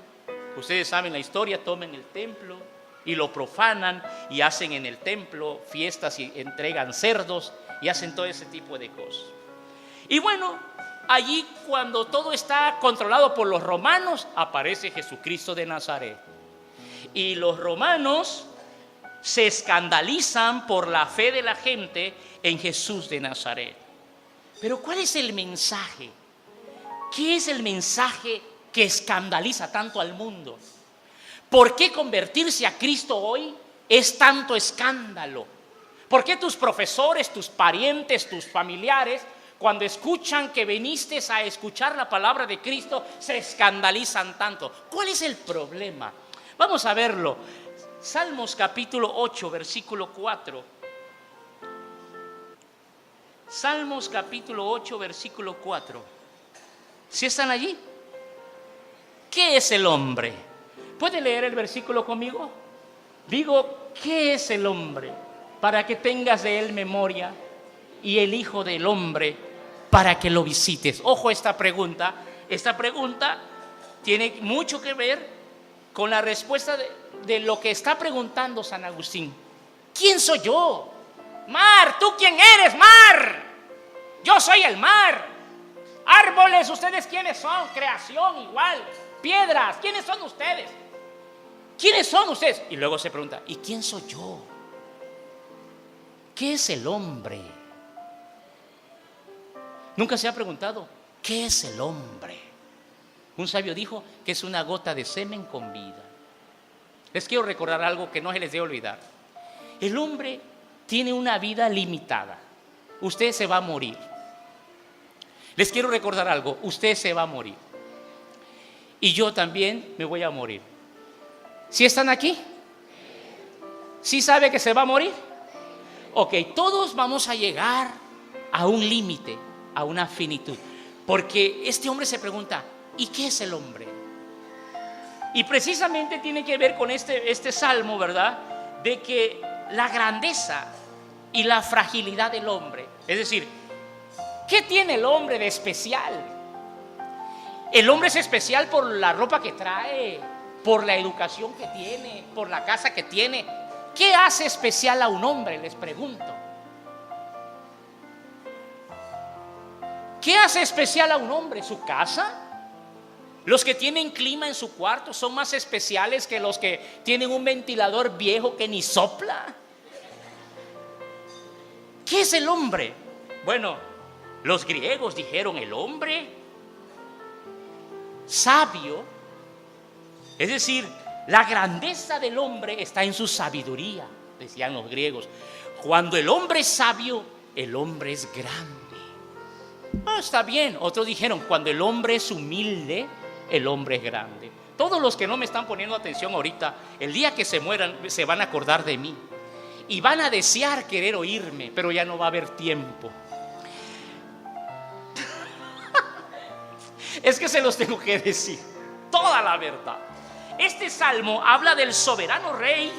Ustedes saben la historia, toman el templo y lo profanan y hacen en el templo fiestas y entregan cerdos y hacen todo ese tipo de cosas. Y bueno, allí cuando todo está controlado por los romanos, aparece Jesucristo de Nazaret. Y los romanos se escandalizan por la fe de la gente en Jesús de Nazaret. Pero ¿cuál es el mensaje? ¿Qué es el mensaje que escandaliza tanto al mundo? ¿Por qué convertirse a Cristo hoy es tanto escándalo? ¿Por qué tus profesores, tus parientes, tus familiares cuando escuchan que viniste a escuchar la palabra de Cristo, se escandalizan tanto. ¿Cuál es el problema? Vamos a verlo. Salmos capítulo 8, versículo 4. Salmos capítulo 8, versículo 4. ¿Sí están allí? ¿Qué es el hombre? ¿Puede leer el versículo conmigo? Digo, ¿qué es el hombre? Para que tengas de él memoria, y el Hijo del Hombre para que lo visites. Ojo esta pregunta. Esta pregunta tiene mucho que ver con la respuesta de lo que está preguntando San Agustín. ¿Quién soy yo? Mar, ¿tú quién eres, mar? Yo soy el mar. Árboles, ¿ustedes quiénes son? Creación igual. Piedras, ¿quiénes son ustedes? ¿Quiénes son ustedes? Y luego se pregunta, ¿y quién soy yo? ¿Qué es el hombre? Nunca se ha preguntado, ¿qué es el hombre? Un sabio dijo que es una gota de semen con vida. Les quiero recordar algo que no se les debe olvidar. El hombre tiene una vida limitada. Usted se va a morir. Les quiero recordar algo, usted se va a morir. Y yo también me voy a morir. ¿Sí están aquí? ¿Sí sabe que se va a morir? Ok, todos vamos a llegar a un límite, a una finitud. Porque este hombre se pregunta, ¿y qué es el hombre? Y precisamente tiene que ver con este salmo, ¿verdad? De que la grandeza y la fragilidad del hombre. Es decir, ¿qué tiene el hombre de especial? El hombre es especial por la ropa que trae, por la educación que tiene, por la casa que tiene. ¿Qué hace especial a un hombre? Les pregunto. ¿Qué hace especial a un hombre? ¿Su casa? Los que tienen clima en su cuarto son más especiales que los que tienen un ventilador viejo que ni sopla. ¿Qué es el hombre? Bueno, los griegos dijeron el hombre sabio, es decir, la grandeza del hombre está en su sabiduría, decían los griegos. Cuando el hombre es sabio, el hombre es grande. Está bien, otros dijeron, cuando el hombre es humilde, el hombre es grande. Todos los que no me están poniendo atención ahorita, el día que se mueran, se van a acordar de mí y van a desear querer oírme, pero ya no va a haber tiempo. Es que se los tengo que decir toda la verdad. Este salmo habla del soberano rey,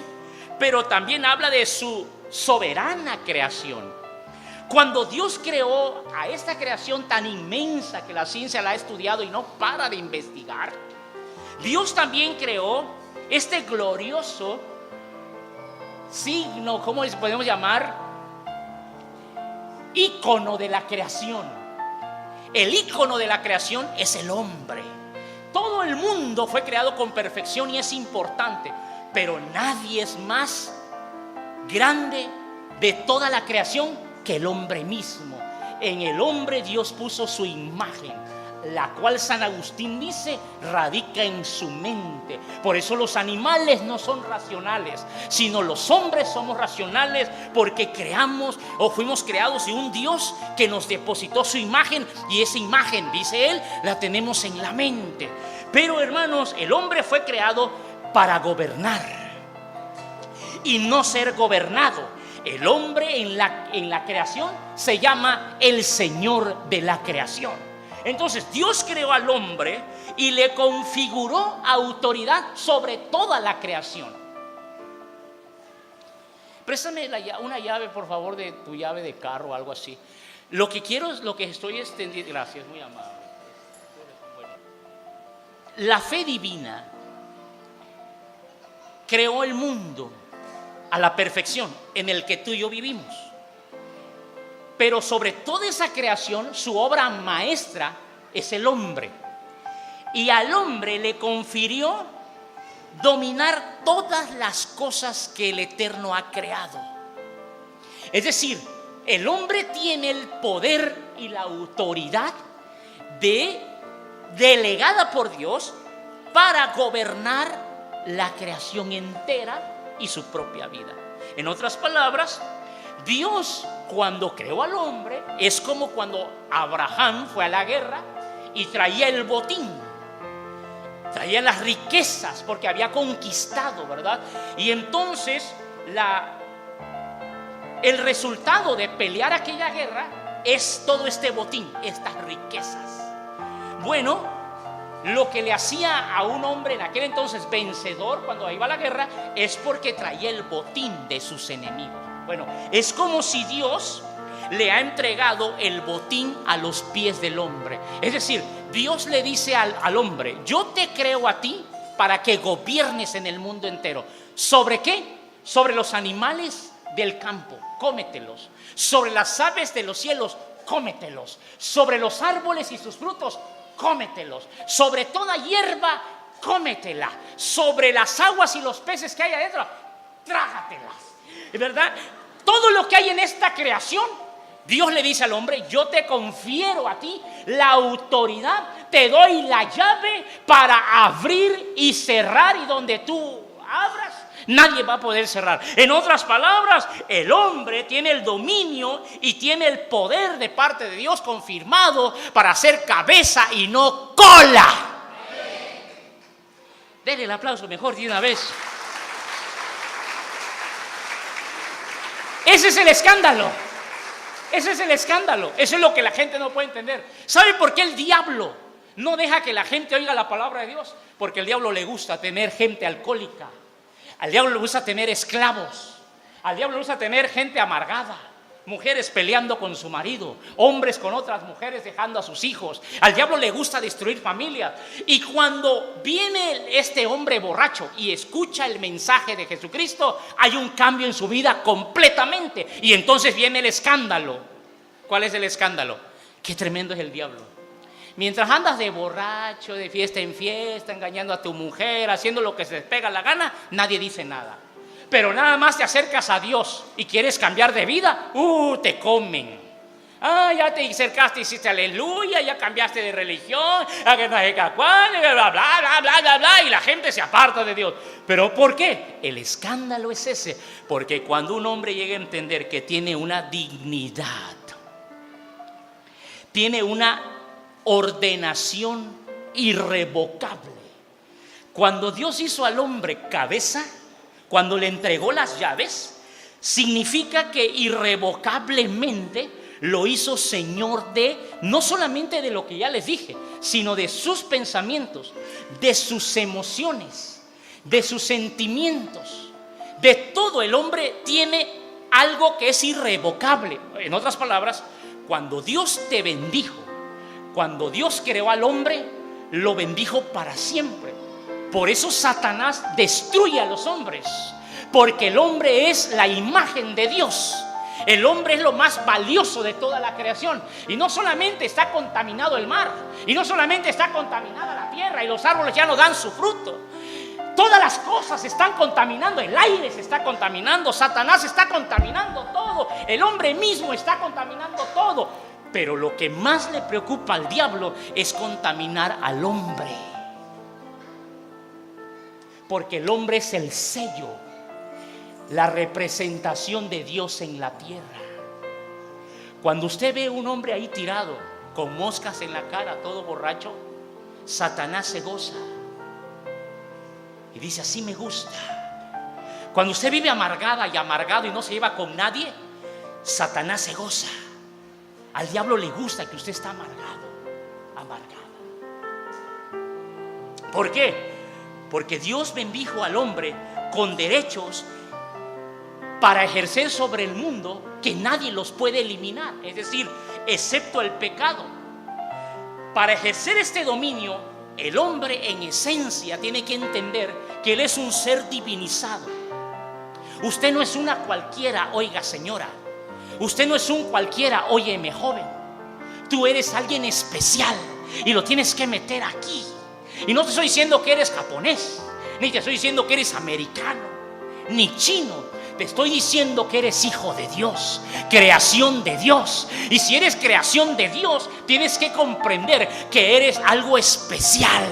pero también habla de su soberana creación. Cuando Dios creó a esta creación tan inmensa que la ciencia la ha estudiado y no para de investigar, Dios también creó este glorioso signo, ¿cómo les podemos llamar? Ícono de la creación. El ícono de la creación es el hombre. Todo el mundo fue creado con perfección y es importante, pero nadie es más grande de toda la creación que el hombre mismo. En el hombre Dios puso su imagen, la cual San Agustín dice radica en su mente. Por eso los animales no son racionales, sino los hombres somos racionales, porque creamos o fuimos creados de un Dios que nos depositó su imagen, y esa imagen, dice él, la tenemos en la mente. Pero hermanos, el hombre fue creado para gobernar y no ser gobernado. El hombre en la creación se llama el Señor de la creación. Entonces Dios creó al hombre y le configuró autoridad sobre toda la creación. Préstame una llave, por favor, de tu llave de carro o algo así. Lo que quiero es lo que estoy extendiendo. Gracias, muy amable. La fe divina creó el mundo a la perfección en el que tú y yo vivimos. Pero sobre toda esa creación, su obra maestra es el hombre. Y al hombre le confirió dominar todas las cosas que el Eterno ha creado. Es decir, el hombre tiene el poder y la autoridad delegada por Dios para gobernar la creación entera y su propia vida. En otras palabras, Dios, cuando creó al hombre, es como cuando Abraham fue a la guerra y traía el botín, traía las riquezas porque había conquistado, ¿verdad? Y entonces el resultado de pelear aquella guerra es todo este botín, estas riquezas. Bueno, lo que le hacía a un hombre en aquel entonces vencedor cuando iba a la guerra es porque traía el botín de sus enemigos. Bueno, es como si Dios le ha entregado el botín a los pies del hombre. Es decir, Dios le dice al hombre: yo te creo a ti para que gobiernes en el mundo entero. ¿Sobre qué? Sobre los animales del campo, cómetelos. Sobre las aves de los cielos, cómetelos. Sobre los árboles y sus frutos, cómetelos. Sobre toda hierba, cómetela. Sobre las aguas y los peces que hay adentro, trágatelas. ¿Verdad? Todo lo que hay en esta creación, Dios le dice al hombre: yo te confiero a ti la autoridad, te doy la llave para abrir y cerrar, y donde tú abras, nadie va a poder cerrar. En otras palabras, el hombre tiene el dominio y tiene el poder de parte de Dios confirmado para ser cabeza y no cola. Denle el aplauso mejor de una vez. Ese es el escándalo. Ese es el escándalo. Eso es lo que la gente no puede entender. ¿Sabe por qué el diablo no deja que la gente oiga la palabra de Dios? Porque al diablo le gusta tener gente alcohólica. Al diablo le gusta tener esclavos. Al diablo le gusta tener gente amargada. Mujeres peleando con su marido, hombres con otras mujeres dejando a sus hijos. Al diablo le gusta destruir familias. Y cuando viene este hombre borracho y escucha el mensaje de Jesucristo, hay un cambio en su vida completamente. Y entonces viene el escándalo. ¿Cuál es el escándalo? Qué tremendo es el diablo. Mientras andas de borracho, de fiesta en fiesta, engañando a tu mujer, haciendo lo que se les pega la gana, nadie dice nada. Pero nada más te acercas a Dios y quieres cambiar de vida, te comen. Ya te acercaste y hiciste aleluya, ya cambiaste de religión, bla, bla, bla, bla, bla, y la gente se aparta de Dios. ¿Pero por qué? El escándalo es ese. Porque cuando un hombre llega a entender que tiene una dignidad, tiene una ordenación irrevocable. Cuando Dios hizo al hombre cabeza, cuando le entregó las llaves, significa que irrevocablemente lo hizo señor de, no solamente de lo que ya les dije, sino de sus pensamientos, de sus emociones, de sus sentimientos, de todo. El hombre tiene algo que es irrevocable. En otras palabras, cuando Dios te bendijo, cuando Dios creó al hombre, lo bendijo para siempre. Por eso Satanás destruye a los hombres, porque el hombre es la imagen de Dios. El hombre es lo más valioso de toda la creación. Y no solamente está contaminado el mar, y no solamente está contaminada la tierra, y los árboles ya no dan su fruto. Todas las cosas se están contaminando, el aire se está contaminando, Satanás está contaminando todo, el hombre mismo está contaminando todo. Pero lo que más le preocupa al diablo es contaminar al hombre. Porque el hombre es el sello, la representación de Dios en la tierra. Cuando usted ve un hombre ahí tirado, con moscas en la cara, todo borracho, Satanás se goza y dice: así me gusta. Cuando usted vive amargada y amargado y no se lleva con nadie, Satanás se goza. Al diablo le gusta que usted está amargado, amargada. ¿Por qué? Porque Dios bendijo al hombre con derechos para ejercer sobre el mundo que nadie los puede eliminar, es decir, excepto el pecado. Para ejercer este dominio, el hombre en esencia tiene que entender que él es un ser divinizado. Usted no es una cualquiera, oiga señora. Usted no es un cualquiera, óyeme joven. Tú eres alguien especial y lo tienes que meter aquí. Y no te estoy diciendo que eres japonés, ni te estoy diciendo que eres americano, ni chino. Te estoy diciendo que eres hijo de Dios, creación de Dios. Y si eres creación de Dios, tienes que comprender que eres algo especial,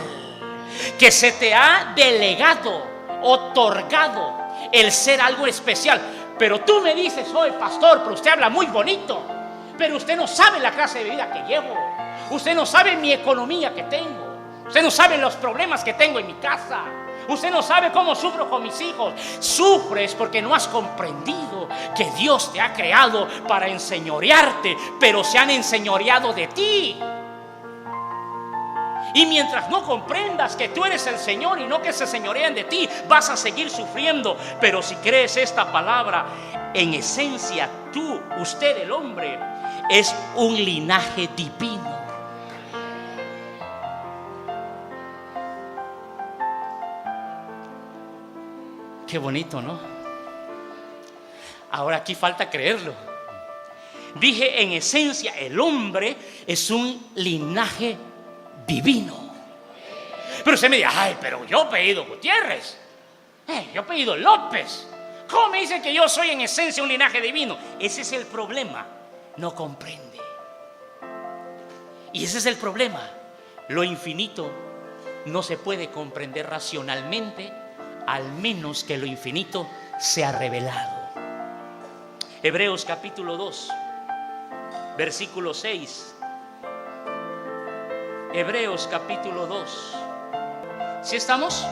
que se te ha delegado, otorgado el ser algo especial. Pero tú me dices, soy pastor, pero usted habla muy bonito. Pero usted no sabe la clase de vida que llevo. Usted no sabe mi economía que tengo. Usted no sabe los problemas que tengo en mi casa. Usted no sabe cómo sufro con mis hijos. Sufres porque no has comprendido que Dios te ha creado para enseñorearte, pero se han enseñoreado de ti. Y mientras no comprendas que tú eres el Señor y no que se señorean de ti, vas a seguir sufriendo. Pero si crees esta palabra, en esencia tú, usted el hombre, es un linaje divino. Qué bonito, ¿no? Ahora aquí falta creerlo. Dije, en esencia, el hombre es un linaje divino. Pero usted me dice, ay, pero yo apellido Gutiérrez, yo apellido López. ¿Cómo me dice que yo soy en esencia un linaje divino? Ese es el problema, no comprende. Y ese es el problema. Lo infinito no se puede comprender racionalmente, al menos que lo infinito sea revelado. Hebreos capítulo 2, versículo 6. Hebreos capítulo 2. ¿Sí estamos?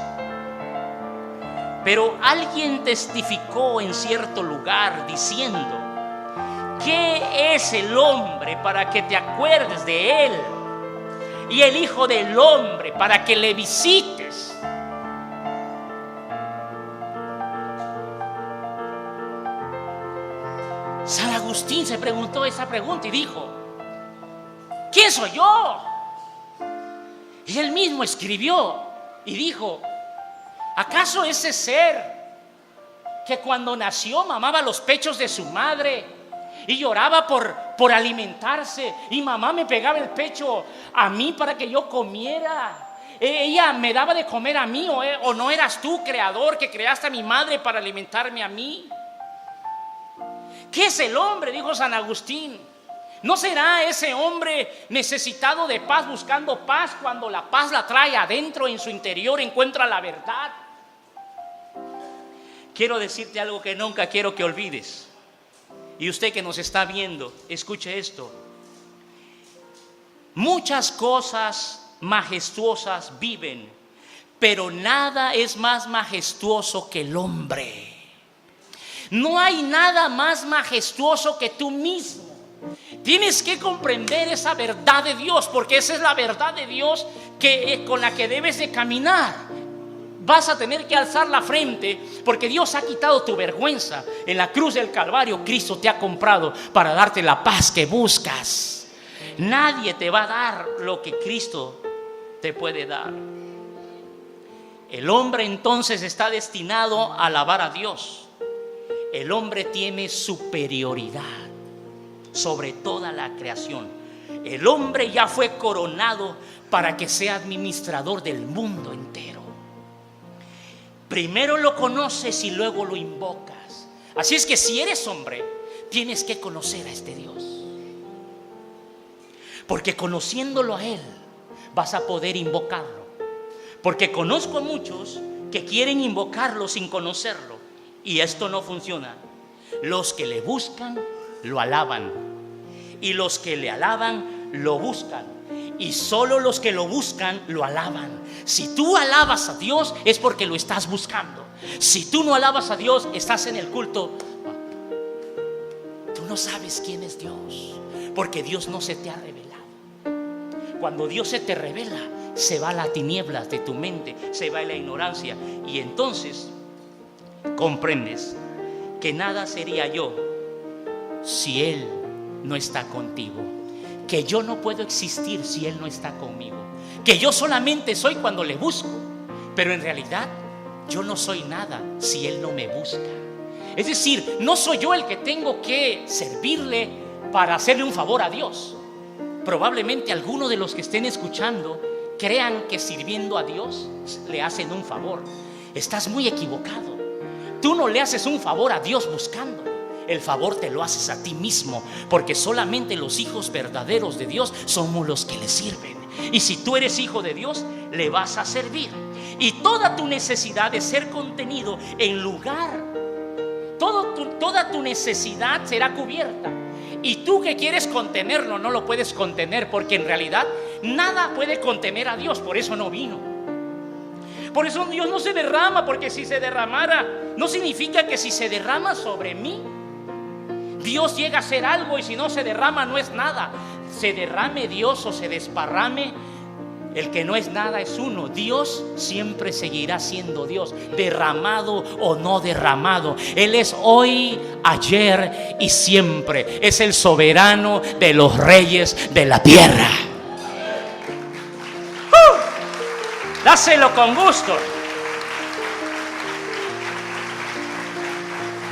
Pero alguien testificó en cierto lugar diciendo: ¿qué es el hombre para que te acuerdes de él? Y el hijo del hombre para que le visites. San Agustín se preguntó esa pregunta y dijo: ¿quién soy yo? Y él mismo escribió y dijo: ¿acaso ese ser que cuando nació mamaba los pechos de su madre y lloraba por alimentarse, y mamá me pegaba el pecho a mí para que yo comiera? Ella me daba de comer a mí, o no eras tú, creador, que creaste a mi madre para alimentarme a mí. ¿Qué es el hombre?, dijo San Agustín. ¿No será ese hombre necesitado de paz, buscando paz, cuando la paz la trae adentro, en su interior encuentra la verdad? Quiero decirte algo que nunca quiero que olvides. Y usted que nos está viendo, escuche esto. Muchas cosas majestuosas viven, pero nada es más majestuoso que el hombre. No hay nada más majestuoso que tú mismo. Tienes que comprender esa verdad de Dios, porque esa es la verdad de Dios con la que debes de caminar. Vas a tener que alzar la frente, porque Dios ha quitado tu vergüenza. En la cruz del Calvario Cristo te ha comprado para darte la paz que buscas. Nadie te va a dar lo que Cristo te puede dar. El hombre entonces está destinado a alabar a Dios. El hombre tiene superioridad sobre toda la creación. El hombre ya fue coronado para que sea administrador del mundo entero. Primero lo conoces y luego lo invocas. Así es que si eres hombre, tienes que conocer a este Dios, porque conociéndolo a Él vas a poder invocarlo. Porque conozco a muchos que quieren invocarlo sin conocerlo, y esto no funciona. Los que le buscan lo alaban, y los que le alaban lo buscan, y solo los que lo buscan lo alaban. Si tú alabas a Dios es porque lo estás buscando. Si tú no alabas a Dios, estás en el culto. Tú no sabes quién es Dios, porque Dios no se te ha revelado. Cuando Dios se te revela, se va la tinieblas de tu mente, se va la ignorancia, y entonces comprendes que nada sería yo si Él no está contigo, que yo no puedo existir si Él no está conmigo, que yo solamente soy cuando le busco, pero en realidad yo no soy nada si Él no me busca. Es decir, no soy yo el que tengo que servirle para hacerle un favor a Dios. Probablemente algunos de los que estén escuchando crean que sirviendo a Dios le hacen un favor. Estás muy equivocado. Tú no le haces un favor a Dios buscándolo. El favor te lo haces a ti mismo, porque solamente los hijos verdaderos de Dios somos los que le sirven. Y si tú eres hijo de Dios, le vas a servir. Y toda tu necesidad de ser contenido en lugar, toda tu necesidad será cubierta. Y tú que quieres contenerlo, no lo puedes contener, porque en realidad nada puede contener a Dios. Por eso no vino. Por eso Dios no se derrama, porque si se derramara, no significa que si se derrama sobre mí, Dios llega a ser algo, y si no se derrama no es nada. Se derrame Dios o se desparrame, el que no es nada es uno. Dios siempre seguirá siendo Dios, derramado o no derramado. Él es hoy, ayer y siempre. Es el soberano de los reyes de la tierra. Dáselo con gusto.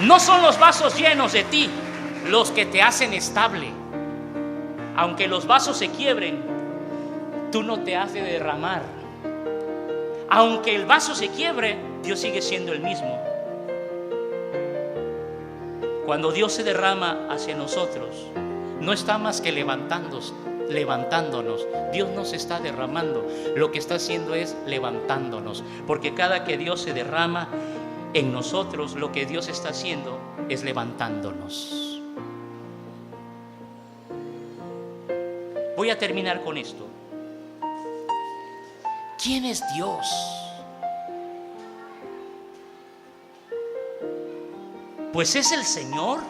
No son los vasos llenos de ti los que te hacen estable. Aunque los vasos se quiebren, tú no te has de derramar. Aunque el vaso se quiebre, Dios sigue siendo el mismo. Cuando Dios se derrama hacia nosotros, no está más que levantándonos. Dios no se está derramando, lo que está haciendo es levantándonos, porque cada que Dios se derrama en nosotros, lo que Dios está haciendo es levantándonos. Voy a terminar con esto. ¿Quién es Dios? Pues es el Señor.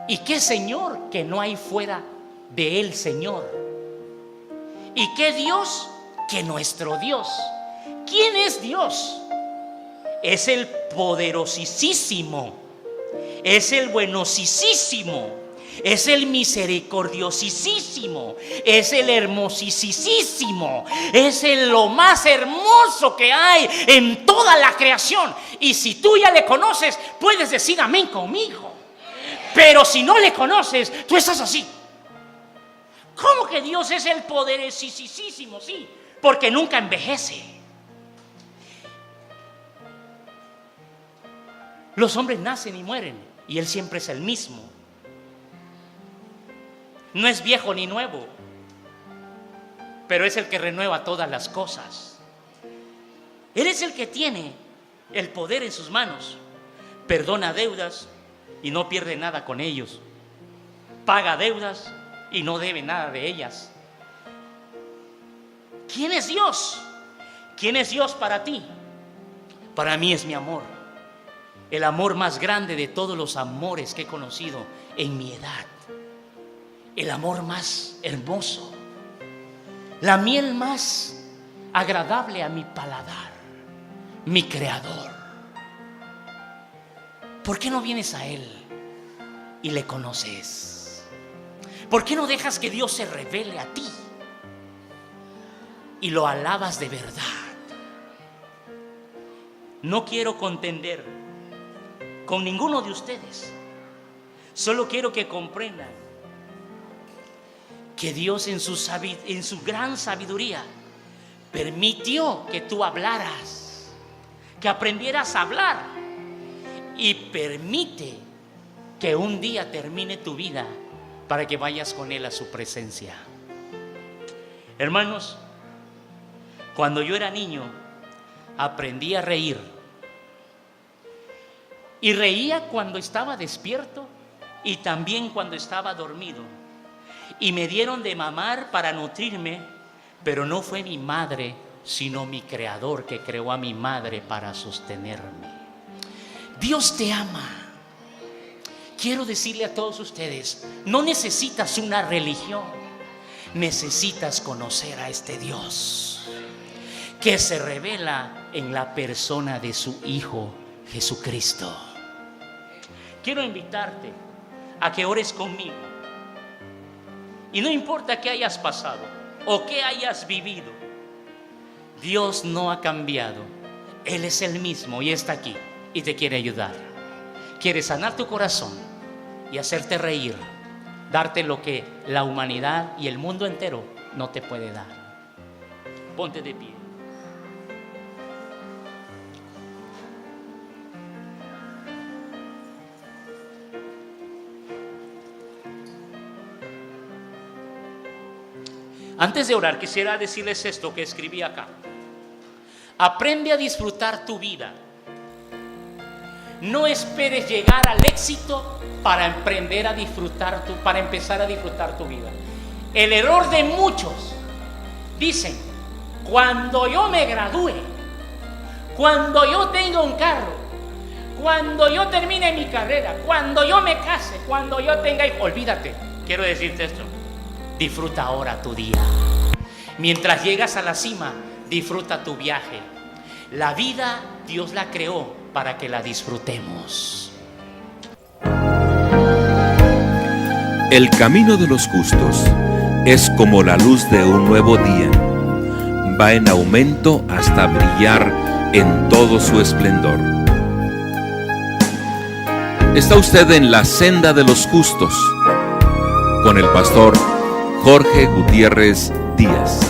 ¿Y qué Señor que no hay fuera de Él, Señor? ¿Y qué Dios que nuestro Dios? ¿Quién es Dios? Es el poderosísimo, es el buenosísimo, es el misericordiosísimo, es el hermosísimo, es lo más hermoso que hay en toda la creación. Y si tú ya le conoces, puedes decir amén conmigo. Pero si no le conoces, tú estás así. ¿Cómo que Dios es el poderosísimo? Sí, porque nunca envejece. Los hombres nacen y mueren, y Él siempre es el mismo. No es viejo ni nuevo, pero es el que renueva todas las cosas. Él es el que tiene el poder en sus manos. Perdona deudas y no pierde nada con ellos. Paga deudas y no debe nada de ellas. ¿Quién es Dios? ¿Quién es Dios para ti? Para mí es mi amor. El amor más grande de todos los amores que he conocido en mi edad. El amor más hermoso, la miel más agradable a mi paladar, mi creador. ¿Por qué no vienes a Él y le conoces? ¿Por qué no dejas que Dios se revele a ti y lo alabas de verdad? No quiero contender con ninguno de ustedes, solo quiero que comprendan que Dios en su gran sabiduría permitió que tú hablaras, que aprendieras a hablar, y permite que un día termine tu vida para que vayas con Él a su presencia. Hermanos, cuando yo era niño aprendí a reír, y reía cuando estaba despierto y también cuando estaba dormido. Y me dieron de mamar para nutrirme, pero no fue mi madre, sino mi creador que creó a mi madre para sostenerme. Dios te ama. Quiero decirle a todos ustedes, no necesitas una religión, necesitas conocer a este Dios que se revela en la persona de su Hijo Jesucristo. Quiero invitarte a que ores conmigo. Y no importa qué hayas pasado o qué hayas vivido, Dios no ha cambiado. Él es el mismo y está aquí y te quiere ayudar. Quiere sanar tu corazón y hacerte reír, darte lo que la humanidad y el mundo entero no te puede dar. Ponte de pie. Antes de orar, quisiera decirles esto que escribí acá. Aprende a disfrutar tu vida. No esperes llegar al éxito para empezar a disfrutar tu vida. El error de muchos dicen: cuando yo me gradúe, cuando yo tenga un carro, cuando yo termine mi carrera, cuando yo me case, cuando yo tenga hijos. Olvídate, quiero decirte esto: disfruta ahora tu día. Mientras llegas a la cima, disfruta tu viaje. La vida Dios la creó para que la disfrutemos. El camino de los justos es como la luz de un nuevo día. Va en aumento hasta brillar en todo su esplendor. Está usted en la senda de los justos con el pastor Jorge Gutiérrez Díaz.